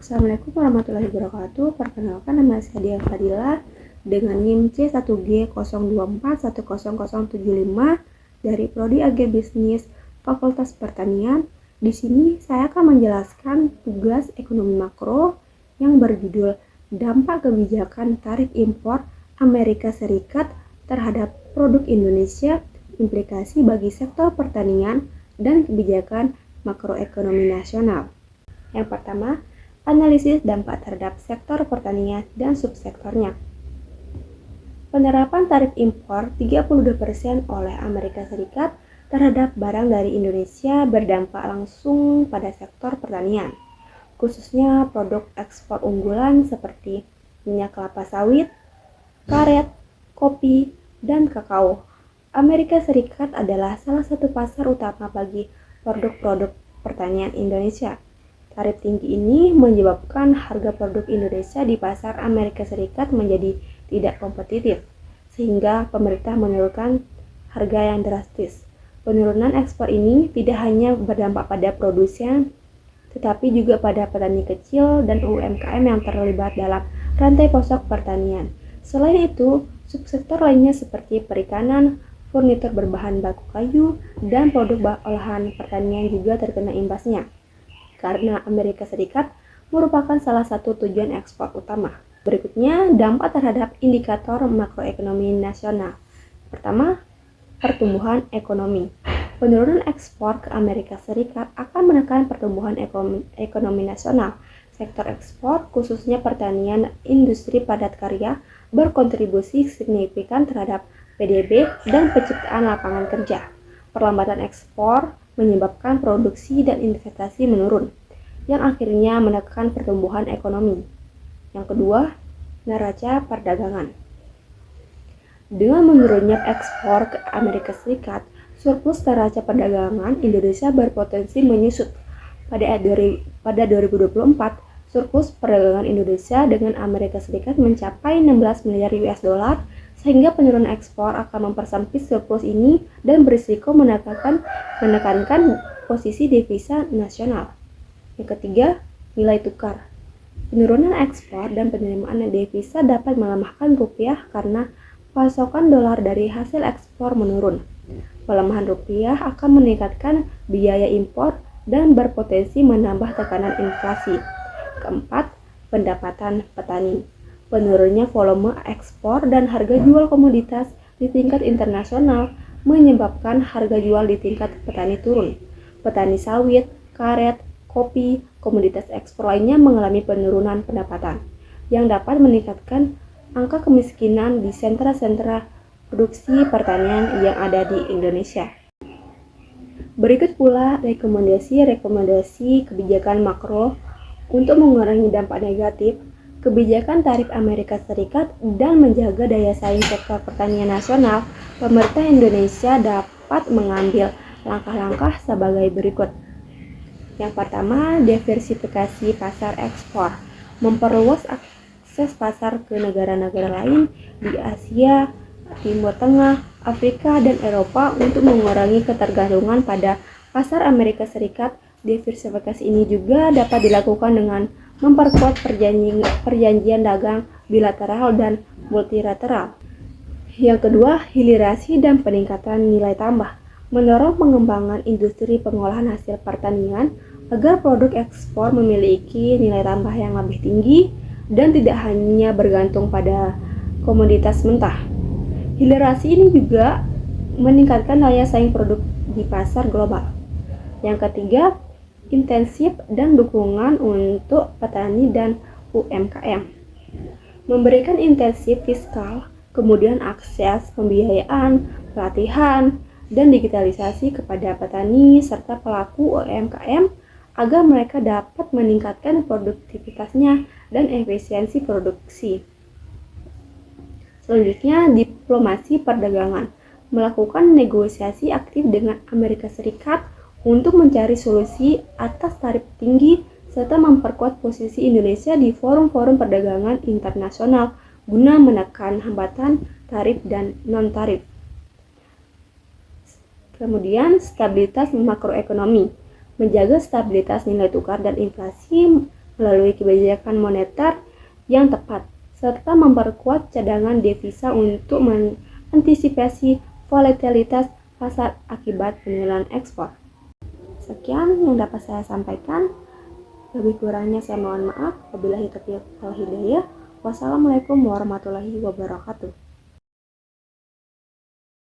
Assalamualaikum warahmatullahi wabarakatuh. Perkenalkan, nama saya Dia Fadila dengan NIM C1G024100075 dari Prodi Agribisnis Fakultas Pertanian. Di sini saya akan menjelaskan tugas ekonomi makro yang berjudul Dampak Kebijakan Tarif Impor Amerika Serikat terhadap produk Indonesia, implikasi bagi sektor pertanian dan kebijakan makroekonomi nasional. Yang pertama, analisis dampak terhadap sektor pertanian dan subsektornya. Penerapan tarif impor 32% oleh Amerika Serikat terhadap barang dari Indonesia berdampak langsung pada sektor pertanian, khususnya produk ekspor unggulan seperti minyak kelapa sawit, karet, kopi, dan kakao. Amerika Serikat adalah salah satu pasar utama bagi produk-produk pertanian Indonesia. Tarif tinggi ini menyebabkan harga produk Indonesia di pasar Amerika Serikat menjadi tidak kompetitif, sehingga pemerintah menurunkan harga yang drastis. Penurunan ekspor ini tidak hanya berdampak pada produsen, tetapi juga pada petani kecil dan UMKM yang terlibat dalam rantai pasok pertanian. Selain itu, subsektor lainnya seperti perikanan, furnitur berbahan baku kayu, dan produk olahan pertanian juga terkena imbasnya, karena Amerika Serikat merupakan salah satu tujuan ekspor utama. Berikutnya, dampak terhadap indikator makroekonomi nasional. Pertama, pertumbuhan ekonomi. Penurunan ekspor ke Amerika Serikat akan menekan pertumbuhan ekonomi nasional. Sektor ekspor, khususnya pertanian, industri padat karya, berkontribusi signifikan terhadap PDB dan penciptaan lapangan kerja. Perlambatan ekspor menyebabkan produksi dan investasi menurun, yang akhirnya menekan pertumbuhan ekonomi. Yang kedua, neraca perdagangan. Dengan menurunnya ekspor ke Amerika Serikat, surplus neraca perdagangan Indonesia berpotensi menyusut. Pada 2024, surplus perdagangan Indonesia dengan Amerika Serikat mencapai 16 miliar US dollar, sehingga penurunan ekspor akan mempersempit surplus ini dan berisiko menekankan posisi devisa nasional. Yang ketiga, nilai tukar. Penurunan ekspor dan penerimaan devisa dapat melemahkan rupiah karena pasokan dolar dari hasil ekspor menurun. Pelemahan rupiah akan meningkatkan biaya impor dan berpotensi menambah tekanan inflasi. Keempat, pendapatan petani. Penurunnya volume ekspor dan harga jual komoditas di tingkat internasional menyebabkan harga jual di tingkat petani turun. Petani sawit, karet, kopi, komoditas ekspor lainnya mengalami penurunan pendapatan yang dapat meningkatkan angka kemiskinan di sentra-sentra produksi pertanian yang ada di Indonesia. Berikut pula rekomendasi kebijakan makro untuk mengurangi dampak negatif kebijakan tarif Amerika Serikat dan menjaga daya saing sektor pertanian nasional. Pemerintah Indonesia dapat mengambil langkah-langkah sebagai berikut. Yang pertama, diversifikasi pasar ekspor. Memperluas akses pasar ke negara-negara lain di Asia, Timur Tengah, Afrika, dan Eropa untuk mengurangi ketergantungan pada pasar Amerika Serikat. Diversifikasi ini juga dapat dilakukan dengan memperkuat perjanjian dagang bilateral dan multilateral. Yang kedua, hilirisasi dan peningkatan nilai tambah. Mendorong pengembangan industri pengolahan hasil pertanian agar produk ekspor memiliki nilai tambah yang lebih tinggi dan tidak hanya bergantung pada komoditas mentah. Hilirisasi ini juga meningkatkan daya saing produk di pasar global. Yang ketiga, intensif dan dukungan untuk petani dan UMKM. Memberikan intensif fiskal, kemudian akses pembiayaan, pelatihan, dan digitalisasi kepada petani serta pelaku UMKM agar mereka dapat meningkatkan produktivitasnya dan efisiensi produksi. Selanjutnya, diplomasi perdagangan. Melakukan negosiasi aktif dengan Amerika Serikat untuk mencari solusi atas tarif tinggi serta memperkuat posisi Indonesia di forum-forum perdagangan internasional guna menekan hambatan tarif dan non-tarif. Kemudian, stabilitas makroekonomi. Menjaga stabilitas nilai tukar dan inflasi melalui kebijakan moneter yang tepat, serta memperkuat cadangan devisa untuk mengantisipasi volatilitas pasar akibat penurunan ekspor. Sekian yang dapat saya sampaikan. Lebih kurangnya saya mohon maaf. Wabillahi taufiq wal hidayah. Wassalamualaikum warahmatullahi wabarakatuh.